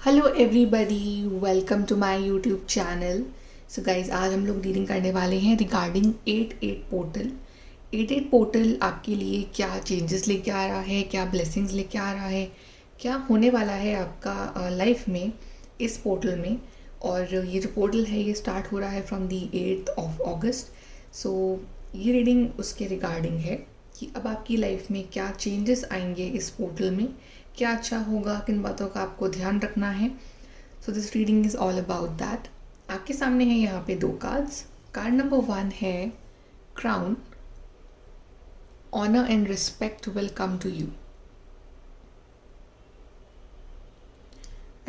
Hello everybody, welcome to my YouTube channel. So guys, आज हम लोग रीडिंग करने वाले हैं रिगार्डिंग 88 पोर्टल। 88 पोर्टल आपके लिए क्या चेंजेस लेके आ रहा है, क्या ब्लेसिंग्स लेके आ रहा है, क्या होने वाला है आपका लाइफ में इस पोर्टल में। और ये जो पोर्टल है ये स्टार्ट हो रहा है फ्रॉम दी 8th ऑफ अगस्त। सो ये रीडिंग उसके रिगार्डिंग है कि अब आपकी लाइफ में क्या चेंजेस आएंगे इस पोर्टल में, क्या अच्छा होगा, किन बातों का आपको ध्यान रखना है। So this reading is all about that. आपके सामने है यहाँ पे 2 कार्ड्स। कार्ड नंबर 1 है crown, honour and respect will come to you.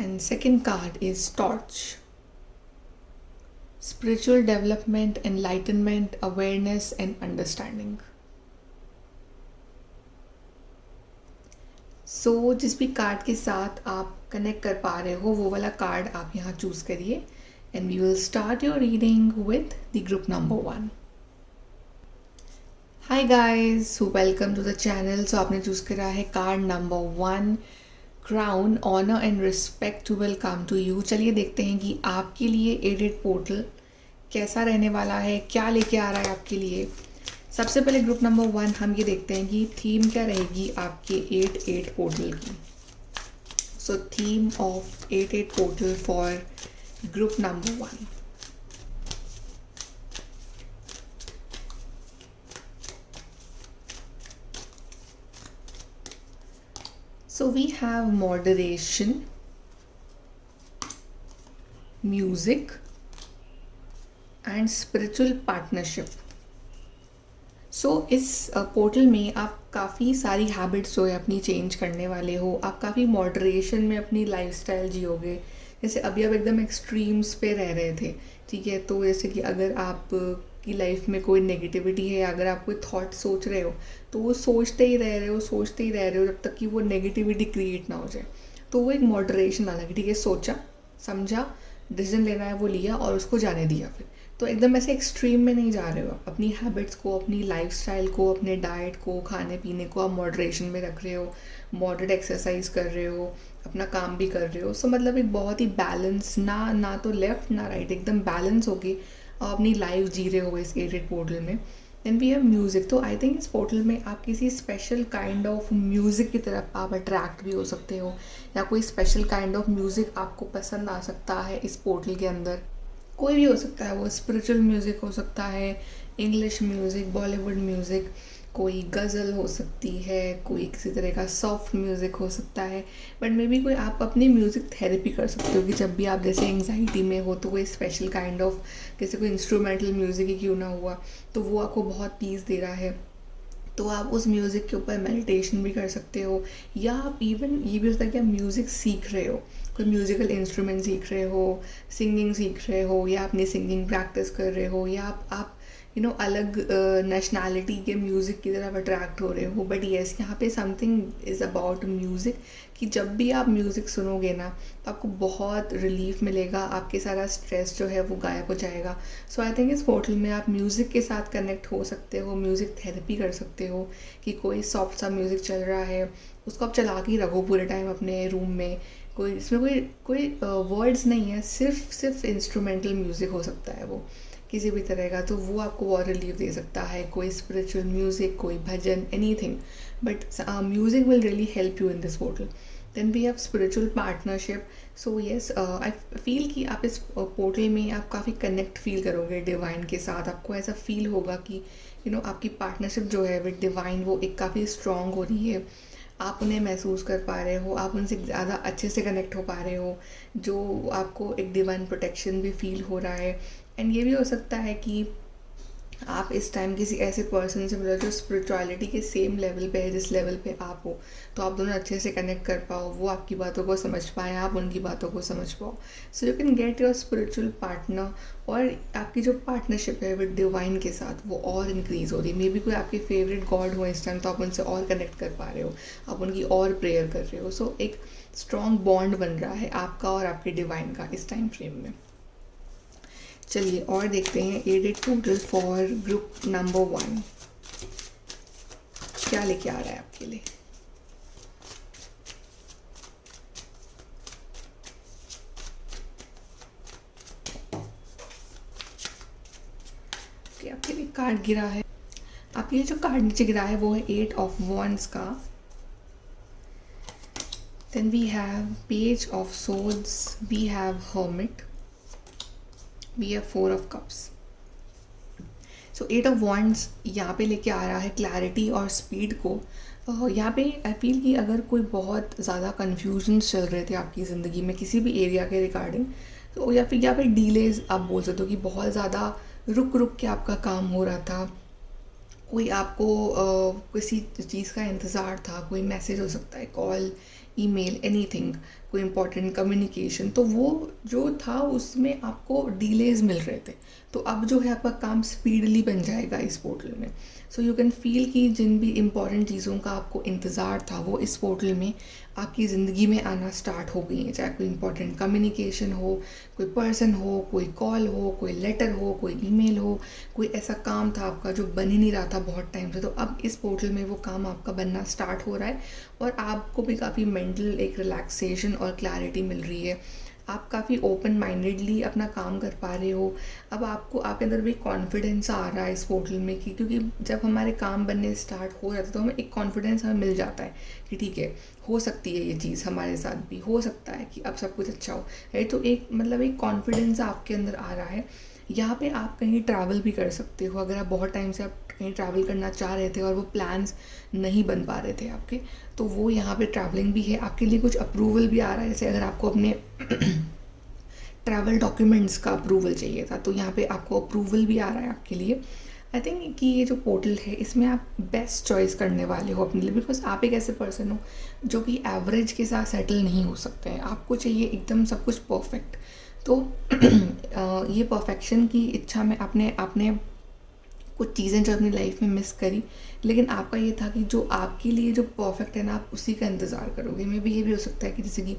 And second card is torch, spiritual development, enlightenment, awareness and understanding. So जिस भी कार्ड के साथ आप कनेक्ट कर पा रहे हो वो वाला कार्ड आप यहाँ चूज़ करिए and we will start your reading with the group number 1। Hi guys, welcome to the channel. So आपने चूज़ करा है card number 1, crown, honour and respect will come to you. चलिए देखते हैं कि आपके लिए एडेड पोर्टल कैसा रहने वाला है, क्या लेके आ रहा है आपके लिए। सबसे पहले ग्रुप नंबर 1 हम ये देखते हैं कि थीम क्या रहेगी आपके 88 पोर्टल की। So theme of 88 portal for group number 1। So we have moderation, music and spiritual partnership. इस पोर्टल में आप काफ़ी सारी हैबिट्स जो है अपनी चेंज करने वाले हो। आप काफ़ी मॉडरेशन में अपनी लाइफस्टाइल जियोगे। जैसे अभी आप एकदम एक्सट्रीम्स पे रह रहे थे, ठीक है। तो जैसे कि अगर आप की लाइफ में कोई नेगेटिविटी है, अगर आप कोई थॉट सोच रहे हो तो वो सोचते ही रह रहे हो, सोचते ही रह रहे हो जब तक कि वो नेगेटिविटी क्रिएट ना हो जाए। तो वो एक मॉडरेशन वाला कि ठीक है, सोचा समझा, डिसीजन लेना है वो लिया और उसको जाने दिया। फिर तो एकदम ऐसे एक्सट्रीम में नहीं जा रहे हो। आप अपनी हैबिट्स को, अपनी लाइफस्टाइल को, अपने डाइट को, खाने पीने को आप मॉडरेशन में रख रहे हो, मॉडरेट एक्सरसाइज कर रहे हो, अपना काम भी कर रहे हो। सो मतलब एक बहुत ही बैलेंस, ना तो लेफ्ट ना राइट, एकदम बैलेंस होके आप अपनी लाइफ जी रहे हो इस एडेड पोर्टल में। Then we have music. तो आई थिंक इस पोर्टल में आप किसी स्पेशल काइंड ऑफ म्यूज़िक की तरफ आप अट्रैक्ट भी हो सकते हो, या कोई स्पेशल काइंड ऑफ म्यूज़िक आपको पसंद आ सकता है इस पोर्टल के अंदर। कोई भी हो सकता है, वो स्पिरिचुअल म्यूज़िक हो सकता है, इंग्लिश म्यूज़िक, बॉलीवुड म्यूज़िक, कोई गज़ल हो सकती है, कोई किसी तरह का सॉफ्ट म्यूज़िक हो सकता है। बट मे बी कोई आप अपनी म्यूज़िक थेरेपी कर सकते हो कि जब भी आप जैसे एंग्जाइटी में हो तो कोई स्पेशल काइंड ऑफ, जैसे कोई इंस्ट्रूमेंटल म्यूज़िक ही क्यों ना हुआ, तो वो आपको बहुत पीस दे रहा है, तो आप उस म्यूज़िक के ऊपर मेडिटेशन भी कर सकते हो। या आप इवन ये भी हो सकता है कि आप म्यूज़िक सीख रहे हो, कोई म्यूज़िकल इंस्ट्रूमेंट सीख रहे हो, सिंगिंग सीख रहे हो, या अपनी सिंगिंग प्रैक्टिस कर रहे हो, या आप अलग नेशनैलिटी के म्यूज़िक की तरफ अट्रैक्ट हो रहे हो। बट येस, यहाँ पे समथिंग इज़ अबाउट म्यूज़िक कि जब भी आप म्यूज़िक सुनोगे ना तो आपको बहुत रिलीफ मिलेगा, आपके सारा स्ट्रेस जो है वो गायब हो जाएगा। सो आई थिंक इस पोर्टल में आप म्यूज़िक के साथ कनेक्ट हो सकते हो, म्यूज़िक थेरेपी कर सकते हो कि कोई सॉफ्ट सा म्यूज़िक चल रहा है, उसको आप चला के ही रखो पूरे टाइम अपने रूम में। कोई इसमें कोई वर्ड्स नहीं है, सिर्फ इंस्ट्रूमेंटल म्यूज़िक हो सकता है वो किसी भी तरह का, तो वो आपको बहुत रिलीफ दे सकता है। कोई स्पिरिचुअल म्यूज़िक, कोई bhajan, anything, but music will really help you in this portal. Then we have spiritual partnership. So yes, I feel कि आप इस पोर्टल में आप काफ़ी कनेक्ट फील करोगे डिवाइन के साथ। आपको ऐसा फील होगा कि आपकी पार्टनरशिप जो है विद डिवाइन वो एक काफ़ी स्ट्रॉन्ग हो रही है। आप उन्हें महसूस कर पा रहे हो, आप उनसे ज़्यादा अच्छे से कनेक्ट हो पा रहे हो, जो आपको एक डिवाइन प्रोटेक्शन भी फील हो रहा है। एंड ये भी हो सकता है कि आप इस टाइम किसी ऐसे पर्सन से मिलो जो स्पिरिचुअलिटी के सेम लेवल पे है जिस लेवल पे आप हो, तो आप दोनों अच्छे से कनेक्ट कर पाओ, वो आपकी बातों को समझ पाए, आप उनकी बातों को समझ पाओ। So you can get your spiritual partner, और आपकी जो पार्टनरशिप है विद डिवाइन के साथ वो और इंक्रीज़ हो रही है। मे बी कोई आपके फेवरेट गॉड हो इस टाइम, तो आप उनसे और कनेक्ट कर पा रहे हो, आप उनकी और प्रेयर कर रहे हो। सो एक स्ट्रॉन्ग बॉन्ड बन रहा है आपका और आपके डिवाइन का इस टाइम फ्रेम में। चलिए और देखते हैं eight eight portal for group number 1 क्या लेके आ रहा है आपके लिए। कार्ड गिरा है, आपके ये जो कार्ड नीचे गिरा है वो है 8 ऑफ वॉन्ड्स का। Then we have page of swords, we have hermit, we have 4 of cups. So 8 of wands यहाँ पे लेके आ रहा है क्लैरिटी और स्पीड को। यहाँ पे आई फील कि अगर कोई बहुत ज़्यादा कन्फ्यूजन्स चल रहे थे आपकी ज़िंदगी में किसी भी एरिया के रिगार्डिंग, तो या फिर यहाँ पे डीलेज आप बोल सकते हो कि बहुत ज़्यादा रुक रुक के आपका काम हो रहा था, कोई आपको किसी चीज़ का इंतज़ार था, कोई मैसेज हो सकता है, कॉल, ईमेल, एनीथिंग, कोई इंपॉर्टेंट कम्युनिकेशन, तो वो जो था उसमें आपको डिलेज मिल रहे थे। तो अब जो है आपका काम स्पीडली बन जाएगा इस पोर्टल में। सो यू कैन फील कि जिन भी इम्पॉर्टेंट चीज़ों का आपको इंतज़ार था वो इस पोर्टल में आपकी ज़िंदगी में आना स्टार्ट हो गई हैं। चाहे कोई इंपॉर्टेंट कम्युनिकेशन हो, कोई पर्सन हो, कोई कॉल हो, कोई लेटर हो, कोई ईमेल हो, कोई ऐसा काम था आपका जो बन ही नहीं रहा था बहुत टाइम से, तो अब इस पोर्टल में वो काम आपका बनना स्टार्ट हो रहा है और आपको भी काफ़ी मेंटल एक रिलैक्सेशन और क्लैरिटी मिल रही है। आप काफ़ी ओपन माइंडेडली अपना काम कर पा रहे हो। अब आपको आपके अंदर भी कॉन्फिडेंस आ रहा है इस पोर्टल में कि क्योंकि जब हमारे काम बनने स्टार्ट हो जाते हैं तो हमें एक कॉन्फिडेंस हमें मिल जाता है कि ठीक है, हो सकती है ये चीज़ हमारे साथ भी, हो सकता है कि अब सब कुछ अच्छा हो, राइट। तो एक मतलब एक कॉन्फिडेंस आपके अंदर आ रहा है। यहाँ पे आप कहीं ट्रैवल भी कर सकते हो अगर आप बहुत टाइम से आप कहीं ट्रैवल करना चाह रहे थे और वो प्लान्स नहीं बन पा रहे थे आपके, तो वो यहाँ पे ट्रैवलिंग भी है आपके लिए। कुछ अप्रूवल भी आ रहा है, जैसे अगर आपको अपने ट्रैवल डॉक्यूमेंट्स का अप्रूवल चाहिए था तो यहाँ पे आपको अप्रूवल भी आ रहा है आपके लिए। आई थिंक कि ये जो पोर्टल है इसमें आप बेस्ट चॉइस करने वाले हो अपने लिए, बिकॉज आप एक ऐसे पर्सन हो जो कि एवरेज के साथ सेटल नहीं हो सकते हैं। आपको चाहिए एकदम सब कुछ परफेक्ट। तो ये परफेक्शन की इच्छा में आपने आपने कुछ चीज़ें जो अपनी लाइफ में मिस करी, लेकिन आपका ये था कि जो आपके लिए जो परफेक्ट है ना आप उसी का इंतज़ार करोगे। मे बी ये भी हो सकता है कि जैसे कि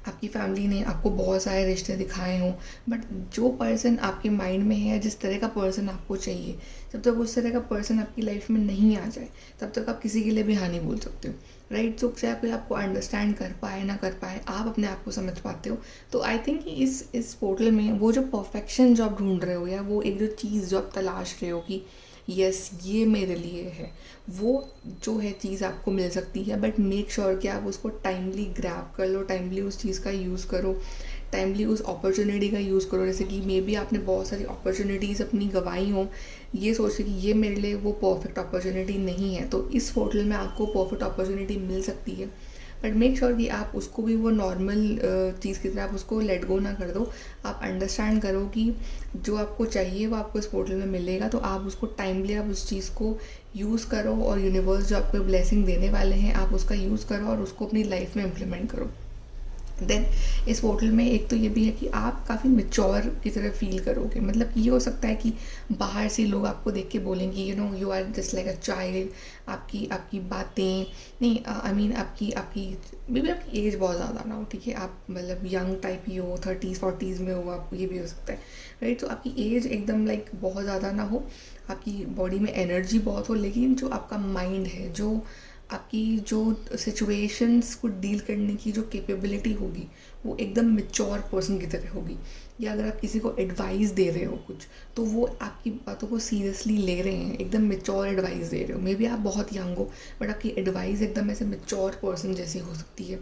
आपकी फैमिली ने आपको बहुत सारे रिश्ते दिखाए हों, बट जो पर्सन आपके माइंड में है, जिस तरह का पर्सन आपको चाहिए, जब तक उस तरह का पर्सन आपकी लाइफ में नहीं आ जाए तब तक आप किसी के लिए भी हाँ नहीं बोल सकते हो, राइट। तो चाहे कोई आपको अंडरस्टैंड कर पाए ना कर पाए, आप अपने आप को समझ पाते हो। तो आई थिंक कि इस पोर्टल में वो जो परफेक्शन जो आप ढूंढ रहे हो या वो एक जो चीज़ जो आप तलाश रहे हो कि यस ये मेरे लिए है, वो जो है चीज़ आपको मिल सकती है। बट मेक श्योर कि आप उसको टाइमली ग्रैब कर लो, टाइमली उस चीज़ का यूज़ करो, टाइमली उस अपॉर्चुनिटी का यूज़ करो। जैसे कि मे बी आपने बहुत सारी अपॉर्चुनिटीज़ अपनी गंवाई हों ये सोच के कि ये मेरे लिए वो परफेक्ट अपॉर्चुनिटी नहीं है, तो इस पोर्टल में आपको परफेक्ट अपॉर्चुनिटी मिल सकती है। बट मेक श्योर कि आप उसको भी वो नॉर्मल चीज़ की तरह आप उसको लेट गो ना कर दो। आप अंडरस्टैंड करो कि जो आपको चाहिए वो आपको इस पोर्टल में मिलेगा, तो आप उसको टाइमली आप उस चीज़ को यूज़ करो और यूनिवर्स जो आपको ब्लेसिंग देने वाले हैं आप उसका यूज़ करो और उसको अपनी लाइफ में इम्प्लीमेंट करो। देन इस पोर्टल में एक तो ये भी है कि आप काफ़ी मेच्योर की तरह फील करोगे। मतलब ये हो सकता है कि बाहर से लोग आपको देख के बोलेंगे you know you are just like a child, आपकी आपकी बातें नहीं, आई मीन आपकी आपकी मे बी आपकी एज बहुत ज़्यादा ना हो, ठीक है, आप मतलब यंग टाइप ही हो, 30s 40s में हो आप, ये भी हो सकता है, राइट। तो आपकी एज एकदम लाइक बहुत ज़्यादा ना हो, आपकी बॉडी में एनर्जी बहुत हो, लेकिन जो आपका माइंड है, जो आपकी जो सिचुएशंस को डील करने की जो कैपेबिलिटी होगी वो एकदम मेच्योर पर्सन की तरह होगी। या अगर आप किसी को एडवाइस दे रहे हो कुछ, तो वो आपकी बातों को सीरियसली ले रहे हैं, एकदम मेच्योर एडवाइस दे रहे हो। मे बी आप बहुत यंग हो बट आपकी एडवाइस एकदम ऐसे मेच्योर पर्सन जैसी हो सकती है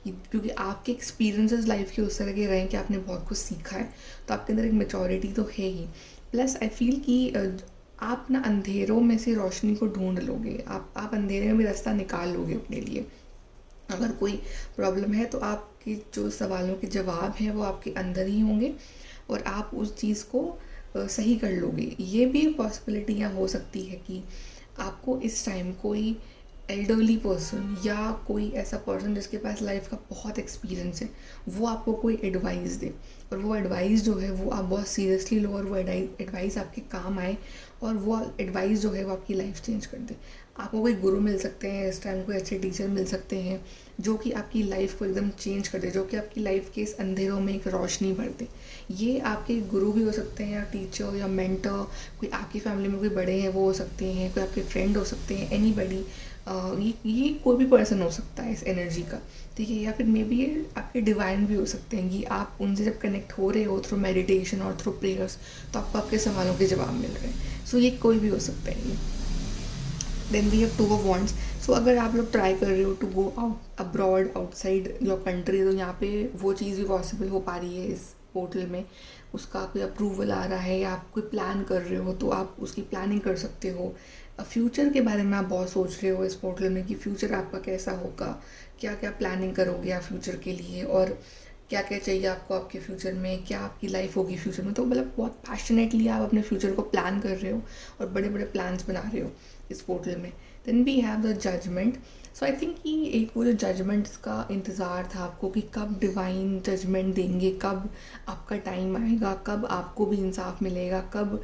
क्योंकि आपके एक्सपीरियंसेस लाइफ के उस तरह के रहे हैं कि आपने बहुत कुछ सीखा है, तो आपके अंदर एक मेच्योरिटी तो है ही। प्लस आई फील कि आप ना अंधेरों में से रोशनी को ढूंढ लोगे, आप अंधेरे में भी रास्ता निकाल लोगे अपने लिए। अगर कोई प्रॉब्लम है तो आपके जो सवालों के जवाब हैं वो आपके अंदर ही होंगे और आप उस चीज़ को सही कर लोगे। ये भी पॉसिबिलिटी यहाँ हो सकती है कि आपको इस टाइम कोई एल्डरली पर्सन या कोई ऐसा पर्सन जिसके पास लाइफ का बहुत एक्सपीरियंस है वो आपको कोई एडवाइस दे, और वो एडवाइस जो है वो आप बहुत सीरियसली लो और वो एडवाइस आपके काम आए और वो एडवाइस जो है वो आपकी लाइफ चेंज कर दे। आपको कोई गुरु मिल सकते हैं इस टाइम, कोई अच्छे टीचर मिल सकते हैं जो कि आपकी लाइफ को एकदम चेंज कर दे, जो कि आपकी लाइफ के इस अंधेरों में एक रोशनी भर दे। ये आपके गुरु भी हो सकते हैं या टीचर या मेंटर, कोई आपकी फैमिली में कोई बड़े हैं वो हो सकते हैं, कोई आपके फ्रेंड हो सकते हैं, एनीबडी ये कोई भी पर्सन हो सकता है इस एनर्जी का, ठीक है, या फिर मे बी ये आपके डिवाइन भी हो सकते हैं कि आप उनसे जब कनेक्ट हो रहे हो थ्रू मेडिटेशन और थ्रू प्रेयर्स, तो आपको आपके सवालों के जवाब मिल रहे हैं। सो ये कोई भी हो सकता है ये। Then we have two of wands. So अगर आप लोग ट्राई कर रहे हो to go out abroad outside your country, तो यहाँ पे वो चीज़ भी पॉसिबल हो पा रही है इस पोर्टल में। उसका कोई अप्रूवल आ रहा है या आप कोई प्लान कर रहे हो तो आप उसकी प्लानिंग कर सकते हो। फ्यूचर के बारे में आप बहुत सोच रहे हो इस पोर्टल में कि फ्यूचर आपका कैसा होगा, क्या क्या प्लानिंग करोगे आप फ्यूचर के लिए, और क्या क्या चाहिए आपको आपके फ्यूचर में, क्या आपकी लाइफ होगी फ्यूचर में। तो मतलब बहुत पैशनेटली आप अपने फ्यूचर को प्लान कर रहे हो और बड़े बड़े प्लान्स बना रहे हो इस पोर्टल में। Then we have the judgement. So I think कि एक वो जो जजमेंट का इंतज़ार था आपको कि कब डिवाइन जजमेंट देंगे, कब आपका टाइम आएगा, कब आपको भी इंसाफ मिलेगा, कब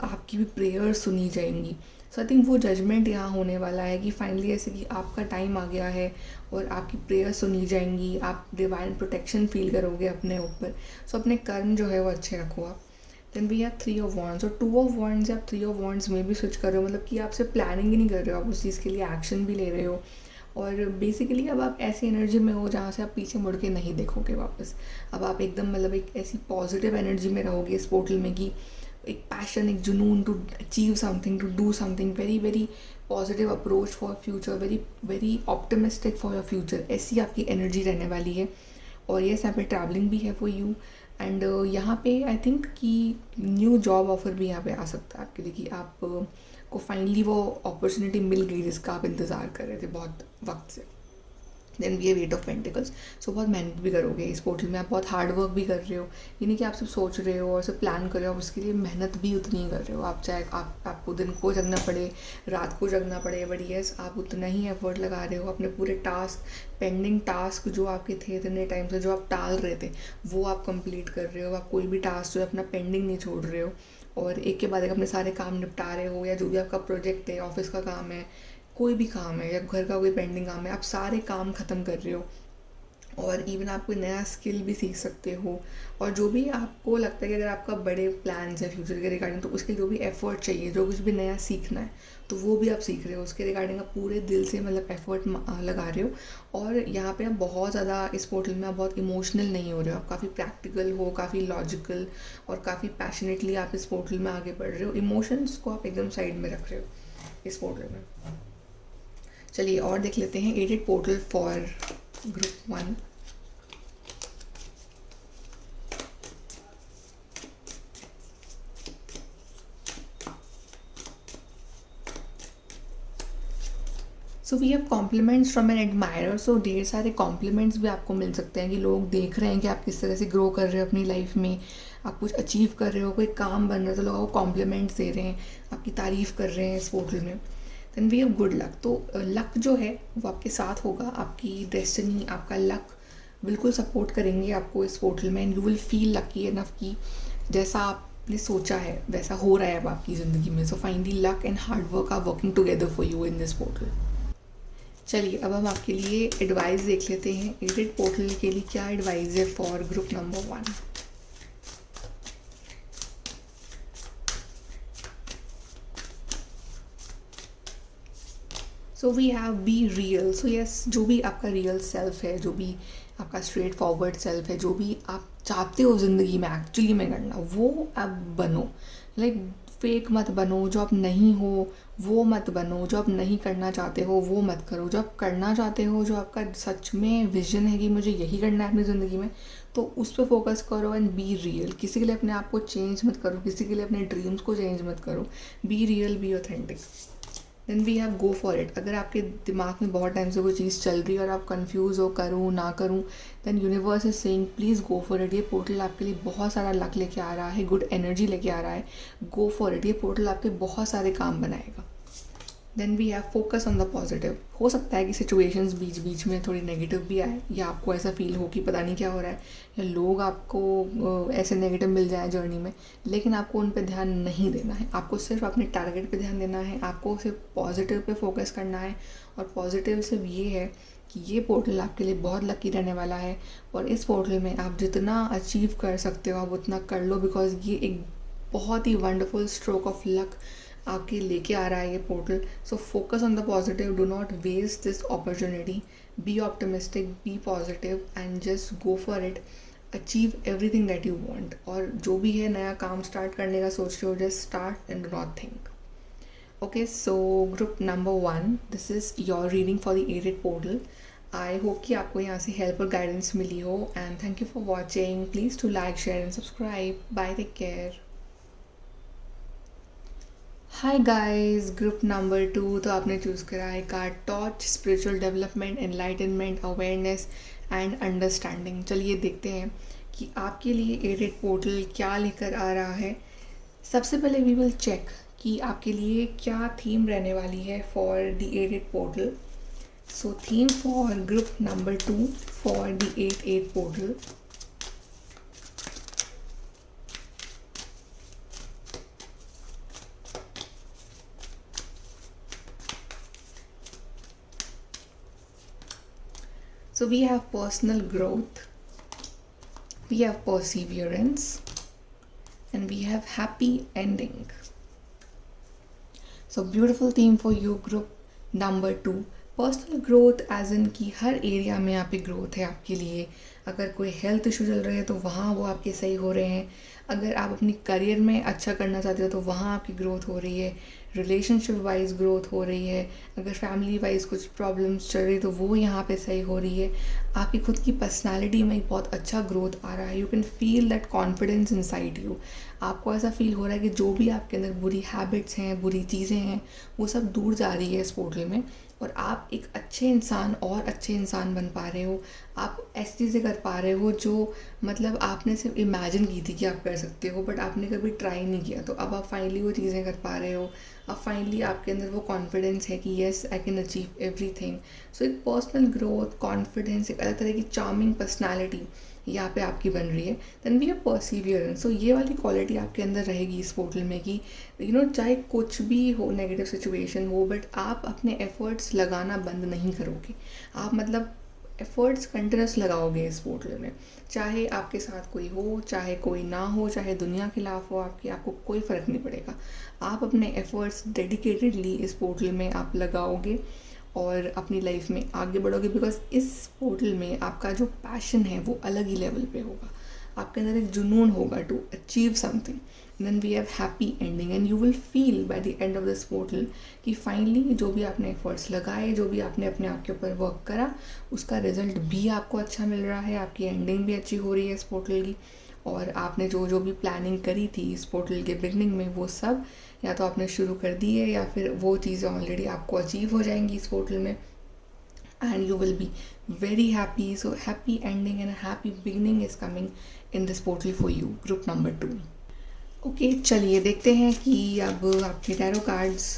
आपकी भी प्रेयर्स सुनी जाएंगी। सो आई थिंक वो जजमेंट यहाँ होने वाला है कि फाइनली ऐसे कि आपका टाइम आ गया है और आपकी प्रेयर सुनी जाएंगी, आप डिवाइन प्रोटेक्शन फील करोगे अपने ऊपर। सो अपने कर्म जो है वो अच्छे रखो आप। Then we have 3 of wands और 2 ऑफ वॉन्ड्स या 3 ऑफ वॉन्ड्स में भी स्विच कर रहे हो, मतलब कि आप सिर्फ प्लानिंग ही नहीं कर रहे हो, आप उस चीज़ के लिए एक्शन भी ले रहे हो। और बेसिकली अब आप ऐसी एनर्जी में हो जहाँ से आप पीछे मुड़ के नहीं देखोगे वापस। अब आप एकदम मतलब एक ऐसी पॉजिटिव एनर्जी में रहोगे इस पोर्टल में कि एक पैशन, एक जुनून to achieve something, to do something, very very positive approach for future, very very optimistic for your future, ऐसी आपकी एनर्जी रहने वाली है। और ये यहाँ पे ट्रैवलिंग भी है फॉर यू। एंड यहाँ पे आई थिंक कि न्यू जॉब ऑफर भी यहाँ पे आ सकता है आपके लिए कि आप को फाइनली वो अपॉर्चुनिटी मिल गई जिसका आप इंतज़ार कर रहे थे बहुत वक्त से। Then we have 8 of pentacles. सो बहुत मेहनत भी करोगे इस पोर्टल में, आप बहुत हार्ड वर्क भी कर रहे हो। ये नहीं कि आप सिर्फ सोच रहे हो और सिर्फ प्लान कर रहे हो, आप उसके लिए मेहनत भी उतनी ही कर रहे हो। आप चाहे आपको दिन को जगना पड़े, रात को जगना पड़े, बट येस आप उतना ही एफर्ट लगा रहे हो। अपने पूरे टास्क, पेंडिंग टास्क जो आपके थे इतने टाइम से जो आप टाल रहे थे, वो आप कंप्लीट कर रहे हो। आप कोई भी टास्क जो है अपना पेंडिंग नहीं छोड़ रहे हो और एक के बाद एक अपने सारे काम निपटा रहे हो। या जो भी आपका प्रोजेक्ट है, ऑफिस का काम है, कोई भी काम है या घर का कोई पेंडिंग काम है, आप सारे काम ख़त्म कर रहे हो। और इवन आप कोई नया स्किल भी सीख सकते हो। और जो भी आपको लगता है कि अगर आपका बड़े प्लान्स हैं फ्यूचर के रिगार्डिंग, तो उसके जो भी एफर्ट चाहिए, जो कुछ भी नया सीखना है, तो वो भी आप सीख रहे हो। उसके रिगार्डिंग आप पूरे दिल से मतलब एफर्ट लगा रहे हो। और यहाँ पे आप बहुत ज़्यादा इस पोर्टल में आप बहुत इमोशनल नहीं हो रहे हो, आप काफ़ी प्रैक्टिकल हो, काफ़ी लॉजिकल और काफ़ी पैशनेटली आप इस पोर्टल में आगे बढ़ रहे हो। इमोशंस को आप एकदम साइड में रख रहे हो इस पोर्टल में। चलिए और देख लेते हैं edit portal for group 1। So we have compliments from an admirer. So ढेर सारे कॉम्प्लीमेंट्स भी आपको मिल सकते हैं कि लोग देख रहे हैं कि आप किस तरह से ग्रो कर रहे हो अपनी लाइफ में, आप कुछ अचीव कर रहे हो, कोई काम बन रहा है, तो लोग आपको कॉम्प्लीमेंट्स दे रहे हैं, आपकी तारीफ़ कर रहे हैं इस पोर्टल में। Then we have good luck. तो लक जो है वो आपके साथ होगा, आपकी डेस्टिनी, आपका लक बिल्कुल सपोर्ट करेंगे आपको इस पोर्टल में। And you will feel lucky enough कि जैसा आपने सोचा है वैसा हो रहा है अब आपकी ज़िंदगी में। So finally luck and hard work are working together for you in this portal. चलिए अब हम आपके लिए एडवाइस देख लेते हैं। एडिट पोर्टल के लिए क्या एडवाइस है for group number 1। So we have be real. So yes, जो भी आपका रियल सेल्फ है, जो भी आपका स्ट्रेट फॉरवर्ड सेल्फ है, जो भी आप चाहते हो ज़िंदगी में एक्चुअली में करना, वो आप बनो। लाइक फेक मत बनो, जो आप नहीं हो वो मत बनो, जो आप नहीं करना चाहते हो वो मत करो। जो आप करना चाहते हो, जो आपका सच में विजन है कि मुझे यही करना है अपनी ज़िंदगी में, तो उस पर फोकस करो एंड बी रियल। किसी के लिए अपने आप को चेंज मत करो, किसी के लिए अपने ड्रीम्स को चेंज मत करो। Be real, be authentic. Then we have go for it. अगर आपके दिमाग में बहुत टाइम से कोई चीज़ चल रही है और आप कंफ्यूज हो, करूँ ना करूँ, then universe is saying please go for it. ये पोर्टल आपके लिए बहुत सारा लक लेके आ रहा है, गुड एनर्जी लेके आ रहा है। Go for it. ये पोर्टल आपके बहुत सारे काम बनाएगा। Then we have focus on the positive. हो सकता है कि सिचुएशंस बीच बीच में थोड़ी नेगेटिव भी आए, या आपको ऐसा फील हो कि पता नहीं क्या हो रहा है, या लोग आपको ऐसे नेगेटिव मिल जाए जर्नी में, लेकिन आपको उन पे ध्यान नहीं देना है। आपको सिर्फ अपने टारगेट पे ध्यान देना है, आपको सिर्फ पॉजिटिव पे फोकस करना है। और पॉजिटिव सिर्फ ये है कि ये पोर्टल आपके लिए बहुत लकी रहने वाला है। और इस पोर्टल में आप जितना अचीव कर सकते हो आप उतना कर लो, बिकॉज ये एक बहुत ही वंडरफुल स्ट्रोक ऑफ लक आपके लेके आ रहा है ये portal. So focus on the positive, do not waste this opportunity, be optimistic, be positive and just go for it. Achieve everything that you want. और जो भी है नया काम स्टार्ट करने का सोच रहे हो, just start and do not think. Okay, so group number 1, this is your reading for the A-Rate portal. I hope कि आपको यहाँ से help और guidance मिली हो, and thank you for watching. Please to like, share and subscribe. Bye, take care. Hi guys, group number 2 तो आपने choose करा है card torch, spiritual development, enlightenment, awareness and understanding. चलिए देखते हैं कि आपके लिए A-Rate पोर्टल क्या लेकर आ रहा है. सबसे पहले वी विल चेक कि आपके लिए क्या थीम रहने वाली है for the A-Rate portal. So theme for group number 2 for the 8-8 portal. So we have personal growth, we have perseverance, and we have happy ending. So beautiful theme for you group number 2. Personal growth as in कि हर area में यहाँ पे growth है आपके लिए. अगर कोई हेल्थ इशू चल रहे हैं तो वहाँ वो आपके सही हो रहे हैं. अगर आप अपनी करियर में अच्छा करना चाहते हो तो वहाँ आपकी ग्रोथ हो रही है. रिलेशनशिप वाइज ग्रोथ हो रही है. अगर फैमिली वाइज कुछ प्रॉब्लम्स चल रही है तो वो यहाँ पे सही हो रही है. आपकी खुद की पर्सनालिटी में बहुत अच्छा ग्रोथ आ रहा है. You can feel that confidence inside you. आपको ऐसा फील हो रहा है कि जो भी आपके अंदर बुरी हैबिट्स हैं, बुरी चीज़ें हैं, वो सब दूर जा रही है इस पोर्टल में, और आप एक अच्छे इंसान और अच्छे इंसान बन पा रहे हो. आप ऐसी चीज़ें कर पा रहे हो जो मतलब आपने सिर्फ इमेजिन की थी कि आप कर सकते हो, बट आपने कभी ट्राई नहीं किया. तो अब आप फाइनली वो चीज़ें कर पा रहे हो. अब फाइनली आपके अंदर वो कॉन्फिडेंस है कि yes I can achieve everything. So एक पर्सनल ग्रोथ, कॉन्फिडेंस, एक अलग तरह की चार्मिंग पर्सनैलिटी यहाँ पे आपकी बन रही है. Then we have perseverance. So ये वाली क्वालिटी आपके अंदर रहेगी इस पोर्टल में कि चाहे कुछ भी हो, नेगेटिव सिचुएशन हो, बट आप अपने एफर्ट्स लगाना बंद नहीं करोगे. आप मतलब एफर्ट्स कंटिन्यूस लगाओगे इस पोर्टल में. चाहे आपके साथ कोई हो, चाहे कोई ना हो, चाहे दुनिया खिलाफ हो आपकी, आपको कोई फ़र्क नहीं पड़ेगा. आप अपने एफर्ट्स डेडिकेटेडली इस पोर्टल में आप लगाओगे और अपनी लाइफ में आगे बढ़ोगे. बिकॉज इस पोर्टल में आपका जो पैशन है वो अलग ही लेवल पे होगा. आपके अंदर एक जुनून होगा to achieve something. Then we have happy ending and you will feel by the end of this portal कि फाइनली जो भी आपने एफर्ट्स लगाए, जो भी आपने अपने आप के ऊपर वर्क करा, उसका रिजल्ट भी आपको अच्छा मिल रहा है. आपकी एंडिंग भी अच्छी हो रही है इस पोर्टल की. और आपने जो जो भी प्लानिंग करी थी इस पोर्टल के बिगनिंग में, वो सब या तो आपने शुरू कर दी है या फिर वो चीज़ें ऑलरेडी आपको अचीव हो जाएंगी इस पोर्टल में. And you will be very happy. So happy ending and happy beginning is coming in this portal for you group number 2. Okay, चलिए देखते हैं कि अब आपके टैरो कार्ड्स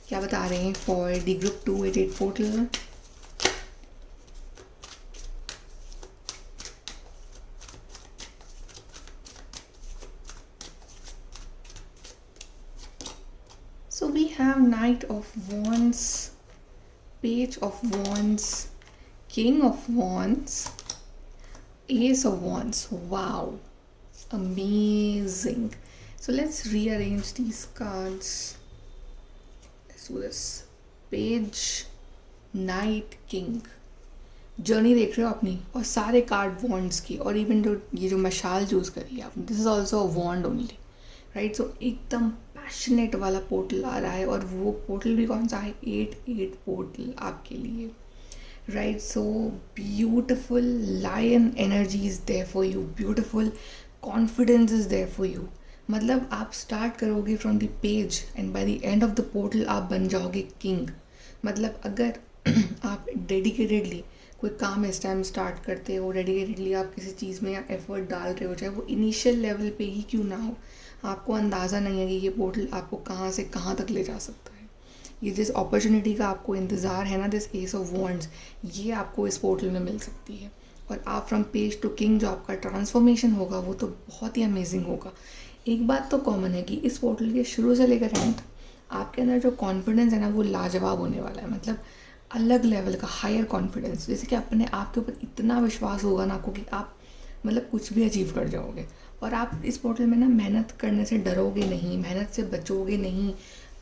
क्या बता रहे हैं for the group 2 8-8 portal. So we have Knight of Wands, Page of Wands, King of Wands, Ace of Wands. Wow, amazing. So let's rearrange these cards. Let's do this. Page, Knight, King. Journey देख रहे हो अपनी, और सारे card wands की, और even जो ये जो मशाल चूज़ करी है आपने, this is also a wand only, right. So एकदम पैशनेट वाला पोर्टल आ रहा है, और वो पोर्टल भी कौन सा है? 8-8 पोर्टल आपके लिए, right. So beautiful lion energy is there for you, beautiful confidence is there for you. मतलब आप स्टार्ट करोगे from the page and by the end of the portal आप बन जाओगे किंग. मतलब अगर आप डेडिकेटेडली कोई काम इस टाइम स्टार्ट करते हो, डेडिकेटेडली आप किसी चीज़ में एफर्ट डाल रहे हो, चाहे वो इनिशियल लेवल पे ही क्यों ना हो, आपको अंदाज़ा नहीं है कि ये पोर्टल आपको कहाँ से कहाँ तक ले जा सकता है. ये जिस अपॉर्चुनिटी का आपको इंतज़ार है ना, दिस एस ऑफ वॉन्ड्स, ये आपको इस पोर्टल में मिल सकती है. और आप फ्रॉम पेज टू किंग जो आपका ट्रांसफॉर्मेशन होगा वो तो बहुत ही अमेजिंग होगा. एक बात तो कॉमन है कि इस पोर्टल के शुरू से लेकर एंड आपके अंदर जो कॉन्फिडेंस है ना वो लाजवाब होने वाला है. मतलब अलग लेवल का हायर कॉन्फिडेंस, जैसे कि अपने आप के ऊपर इतना विश्वास होगा ना आपको कि आप मतलब कुछ भी अचीव कर जाओगे। और आप इस पोर्टल में ना मेहनत करने से डरोगे नहीं, मेहनत से बचोगे नहीं।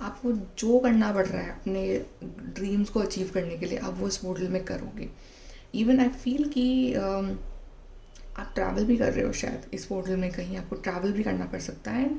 आपको जो करना पड़ रहा है अपने ड्रीम्स को अचीव करने के लिए, आप वो इस पोर्टल में करोगे। इवन आई फील कि आप ट्रैवल भी कर रहे हो शायद इस पोर्टल में, कहीं आपको ट्रैवल भी करना पड़ सकता है।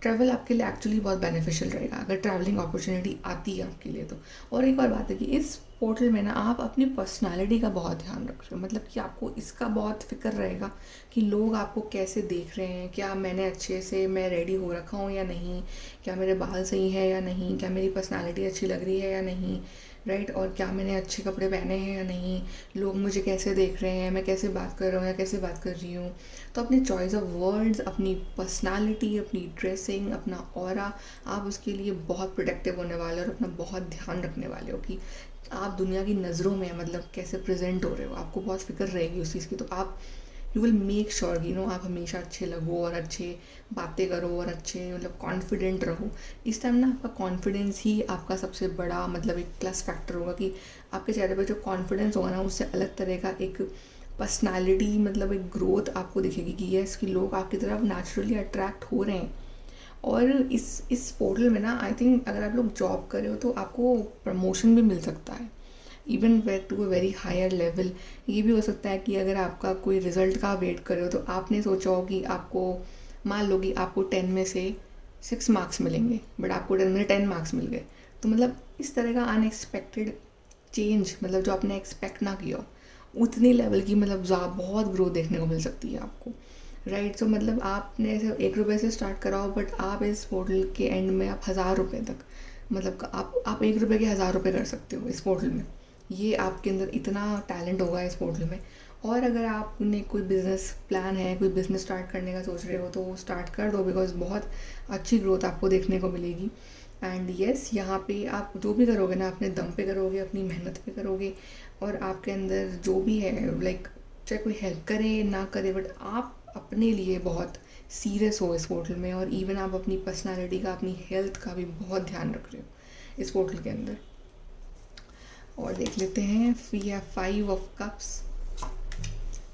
ट्रैवल आपके लिए एक्चुअली बहुत बेनिफिशियल रहेगा अगर ट्रैवलिंग अपॉर्चुनिटी आती है आपके लिए तो। और एक और बात है कि इस पोर्टल में ना आप अपनी पर्सनालिटी का बहुत ध्यान रख रहे हो, मतलब कि आपको इसका बहुत फिक्र रहेगा कि लोग आपको कैसे देख रहे हैं, क्या मैंने अच्छे से मैं रेडी हो रखा हूँ या नहीं, क्या मेरे बाल सही है या नहीं, क्या मेरी पर्सनालिटी अच्छी लग रही है या नहीं, राइट, और क्या मैंने अच्छे कपड़े पहने हैं या नहीं, लोग मुझे कैसे देख रहे हैं, मैं कैसे बात कर रहा हूँ या कैसे बात कर रही हूँ। तो अपनी चॉइस ऑफ वर्ड्स, अपनी पर्सनालिटी, अपनी ड्रेसिंग, अपना ऑरा, आप उसके लिए बहुत प्रोटेक्टिव होने वाले हो और अपना बहुत ध्यान रखने वाले हो कि आप दुनिया की नज़रों में मतलब कैसे प्रेजेंट हो रहे हो। आपको बहुत फिक्र रहेगी उस चीज़ की। तो आप यू विल मेक श्योर कि आप हमेशा अच्छे लगो और अच्छे बातें करो और अच्छे मतलब कॉन्फिडेंट रहो। इस टाइम ना आपका कॉन्फिडेंस ही आपका सबसे बड़ा मतलब एक प्लस फैक्टर होगा कि आपके चेहरे पे जो कॉन्फिडेंस होगा ना, उससे अलग तरह का एक पर्सनालिटी मतलब एक ग्रोथ आपको दिखेगी कि यस कि लोग आपकी तरफ नेचुरली अट्रैक्ट हो रहे हैं। और इस पोर्टल में ना आई थिंक अगर आप लोग जॉब कर रहे हो तो आपको प्रमोशन भी मिल सकता है, even to a very higher level. ये भी हो सकता है कि अगर आपका कोई रिज़ल्ट का वेट कर रहे हो तो आपने सोचा हो कि आपको मान लो कि आपको 10 में से 6 मार्क्स मिलेंगे, बट आपको 10 में 10 मार्क्स मिल गए। तो मतलब इस तरह का अनएक्सपेक्टेड चेंज, मतलब जो आपने एक्सपेक्ट ना किया उतनी लेवल की मतलब बहुत ग्रोथ देखने को मिल सकती है आपको, राइट। तो मतलब आपने ऐसे 1 रुपये से स्टार्ट करा हो, बट आप इस पोर्टल के एंड में आप 1000 रुपये तक मतलब आप 1 रुपये के 1000 रुपये कर सकते हो इस पोर्टल में। ये आपके अंदर इतना टैलेंट होगा इस पोर्टल में। और अगर आपने कोई बिज़नेस प्लान है, कोई बिज़नेस स्टार्ट करने का सोच रहे हो तो वो स्टार्ट कर दो, बिकॉज बहुत अच्छी ग्रोथ आपको देखने को मिलेगी। एंड येस, यहाँ पे आप जो भी करोगे ना अपने दम पे करोगे, अपनी मेहनत पे करोगे, और आपके अंदर जो भी है लाइक चाहे कोई हेल्प करे ना करे, बट आप अपने लिए बहुत सीरियस हो इस पोर्टल में। और इवन आप अपनी पर्सनालिटी का, अपनी हेल्थ का भी बहुत ध्यान रख रहे हो इस पोर्टल के अंदर। और देख लेते हैं, we have 5 of cups,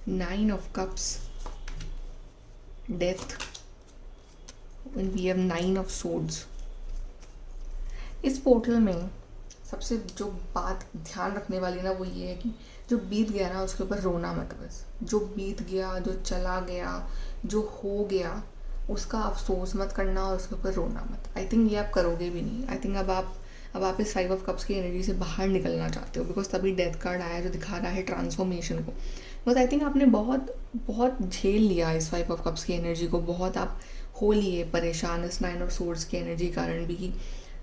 9 of cups, death, and we have 9 of swords. इस पोर्टल में सबसे जो बात ध्यान रखने वाली ना वो ये है कि जो बीत गया ना उसके ऊपर रोना मत। बस जो बीत गया, जो चला गया, जो हो गया, उसका अफसोस मत करना और उसके ऊपर रोना मत। आई थिंक ये आप करोगे भी नहीं। आई थिंक अब आप इस 5 ऑफ कप्स की एनर्जी से बाहर निकलना चाहते हो, बिकॉज तभी डेथ कार्ड आया जो दिखा रहा है ट्रांसफॉर्मेशन को। बस आई थिंक आपने बहुत बहुत झेल लिया इस 5 ऑफ कप्स की एनर्जी को, बहुत आप हो लिए परेशान इस 9 ऑफ सोर्ड्स की एनर्जी कारण भी कि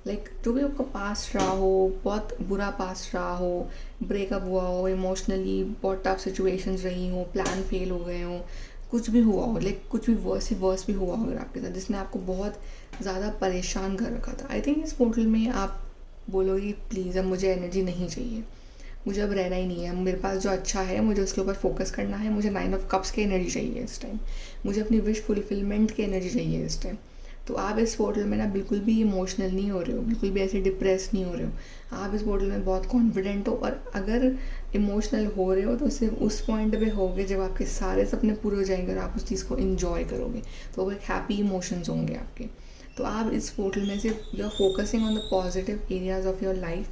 लाइक जो भी आपका पास्ट रहा हो, बहुत बुरा पास्ट रहा हो, ब्रेकअप हुआ हो, इमोशनली बहुत टफ सिचुएशंस रही हो, प्लान फेल हो गए हो, कुछ भी हुआ हो, लाइक कुछ भी वर्स भी हुआ हो अगर आपके साथ, जिसने आपको बहुत ज़्यादा परेशान कर रखा था। आई थिंक इस पोर्टल में आप बोलोगे प्लीज़ अब मुझे एनर्जी नहीं चाहिए, मुझे अब रहना ही नहीं है, मेरे पास जो अच्छा है मुझे उसके ऊपर फोकस करना है, मुझे 9 ऑफ कप्स की एनर्जी चाहिए इस टाइम, मुझे अपनी विश फुलफिलमेंट की एनर्जी चाहिए इस टाइम। तो आप इस पोर्टल में ना बिल्कुल भी इमोशनल नहीं हो रहे हो, बिल्कुल भी ऐसे डिप्रेस नहीं हो रहे हो। आप इस पोर्टल में बहुत कॉन्फिडेंट हो, और अगर इमोशनल हो रहे हो तो सिर्फ उस पॉइंट पे होगे जब आपके सारे सपने पूरे हो जाएंगे और आप उस चीज़ को इन्जॉय करोगे, तो वो एक हैप्पी इमोशंस होंगे आपके। तो आप इस पोर्टल में सिर्फ you are focusing on the positive areas of your life,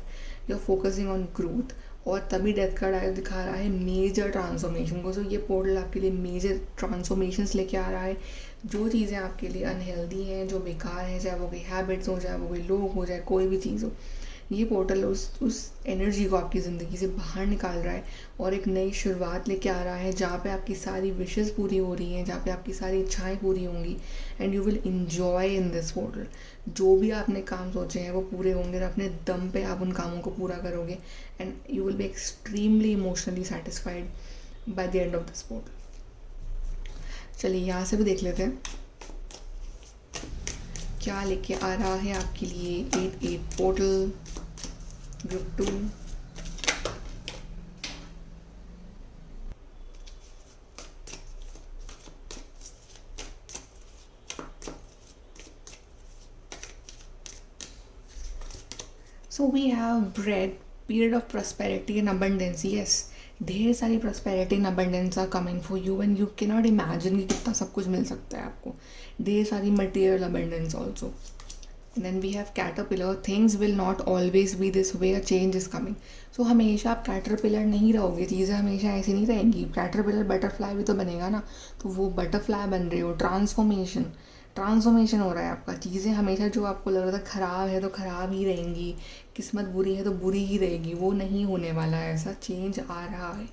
you are focusing on growth. और तभी डेथ कार्ड आया दिखा रहा है मेजर ट्रांसफॉर्मेशन को। सो ये पोर्टल आपके लिए मेजर ट्रांसफॉर्मेशंस लेके आ रहा है। जो चीज़ें आपके लिए अनहेल्दी हैं, जो बेकार हैं, चाहे वो कोई हैबिट्स हो, चाहे वो कोई लोग हो, चाहे कोई भी चीज़ हो, ये पोर्टल उस एनर्जी को आपकी ज़िंदगी से बाहर निकाल रहा है और एक नई शुरुआत लेके आ रहा है, जहाँ पे आपकी सारी विशेस पूरी हो रही हैं, जहाँ पे आपकी सारी इच्छाएं पूरी होंगी, and you will enjoy in this portal. जो भी आपने काम सोचे हैं वो पूरे होंगे और अपने दम पे आप उन कामों को पूरा करोगे, and you will be extremely emotionally satisfied by the end of this portal. चलिए यहाँ से भी देख लेते हैं क्या लेके आ रहा है आपके लिए 8 portal group 2। So we have bread, period of prosperity and abundance. Yes, ढेर सारी prosperity and abundance are coming for you and you can not imagine कि कितना सब कुछ मिल सकता है आपको. ढेर सारी material abundance also. Then we have caterpillar. Things will not always be this way, a change is coming. So हमेशा आप कैटरपिलर नहीं रहोगे, चीज़ें हमेशा ऐसी नहीं रहेंगी. कैटरपिलर बटरफ्लाई भी तो बनेगा ना, तो वो बटरफ्लाई बन रही हो. ट्रांसफॉर्मेशन हो रहा है आपका. चीज़ें हमेशा जो आपको लग रहा था ख़राब है तो ख़राब ही रहेंगी, किस्मत बुरी है तो बुरी ही रहेगी, वो नहीं होने वाला है. ऐसा चेंज आ रहा है.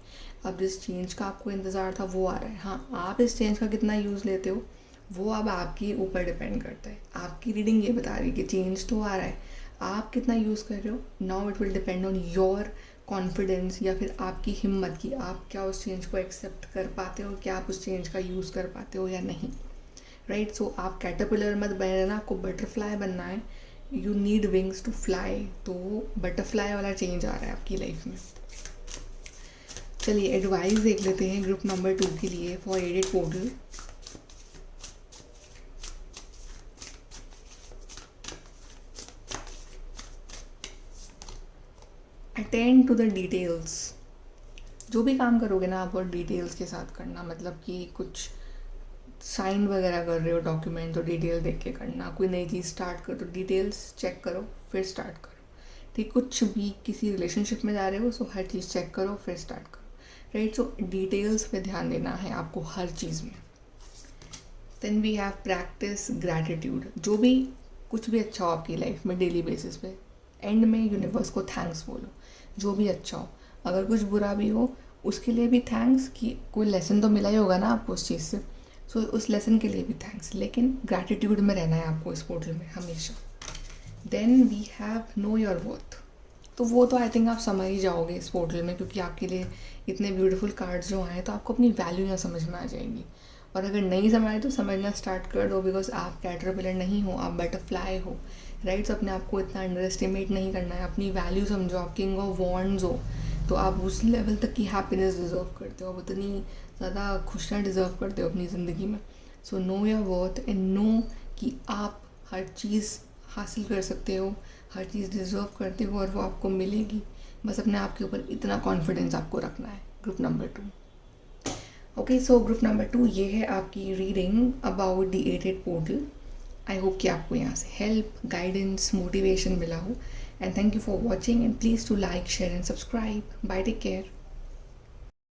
अब जिस चेंज का आपको इंतज़ार था वो आ रहा है. हाँ, आप इस चेंज का कितना यूज़ लेते हो वो अब आपके ऊपर डिपेंड करता है. आपकी रीडिंग ये बता रही है कि चेंज तो आ रहा है, आप कितना यूज़ कर रहे हो. Now it will depend on your confidence या फिर आपकी हिम्मत की आप क्या उस चेंज को एक्सेप्ट कर पाते हो, क्या आप उस चेंज का यूज़ कर पाते हो या नहीं. राइट. सो आप कैटरपिलर मत बनना, आपको बटरफ्लाई बनना है. You need wings to fly. तो बटरफ्लाई वाला चेंज आ रहा है आपकी लाइफ में. चलिए एडवाइस देख लेते हैं ग्रुप नंबर 2 के लिए for aided portal. Attend to the details. जो भी काम करोगे ना आप और डिटेल्स के साथ करना. मतलब कि कुछ साइन वगैरह कर रहे हो डॉक्यूमेंट तो डिटेल देख के करना. कोई नई चीज़ स्टार्ट करो तो डिटेल्स चेक करो फिर स्टार्ट करो. ठीक. कुछ भी किसी रिलेशनशिप में जा रहे हो सो हर चीज़ चेक करो फिर स्टार्ट करो. राइट. सो डिटेल्स पे ध्यान देना है आपको हर चीज़ में. Then we have practice gratitude. जो भी कुछ भी अच्छा हो आपकी लाइफ में डेली बेसिस पे एंड में यूनिवर्स को थैंक्स बोलो. जो भी अच्छा हो, अगर कुछ बुरा भी हो उसके लिए भी थैंक्स कि कोई लेसन तो मिला ही होगा ना आपको उस चीज़ से. सो उस लेसन के लिए भी थैंक्स. लेकिन ग्रैटिट्यूड में रहना है आपको इस पोर्टल में हमेशा. Then we have know your worth. तो वो तो आई थिंक आप समझ ही जाओगे इस पोर्टल में, क्योंकि आपके लिए इतने ब्यूटीफुल कार्ड्स जो आए तो आपको अपनी वैल्यू यहाँ समझ में आ जाएगी. और अगर नहीं समझ आए तो समझना स्टार्ट कर दो, बिकॉज आप कैटरपिलर नहीं हो, आप बटरफ्लाई हो. राइट. अपने आप को इतना अंडर एस्टिमेट नहीं करना है. अपनी वैल्यू समझो. आप किंग ऑफ वॉन्ड्स हो तो आप उस लेवल तक की हैप्पीनेस डिजर्व करते हो. आप उतनी ज़्यादा खुशियाँ डिज़र्व करते हो अपनी ज़िंदगी में. So know your worth and know कि आप हर चीज़ हासिल कर सकते हो, हर चीज़ डिज़र्व करते हो और वो आपको मिलेगी. बस अपने आप के ऊपर इतना कॉन्फिडेंस आपको रखना है. Group number 2. Okay. So group number 2 ये है आपकी reading about the aided portal. I hope कि आपको यहाँ से हेल्प, गाइडेंस, मोटिवेशन मिला हो. And thank you for watching and please to like, share and subscribe. Bye. Take care.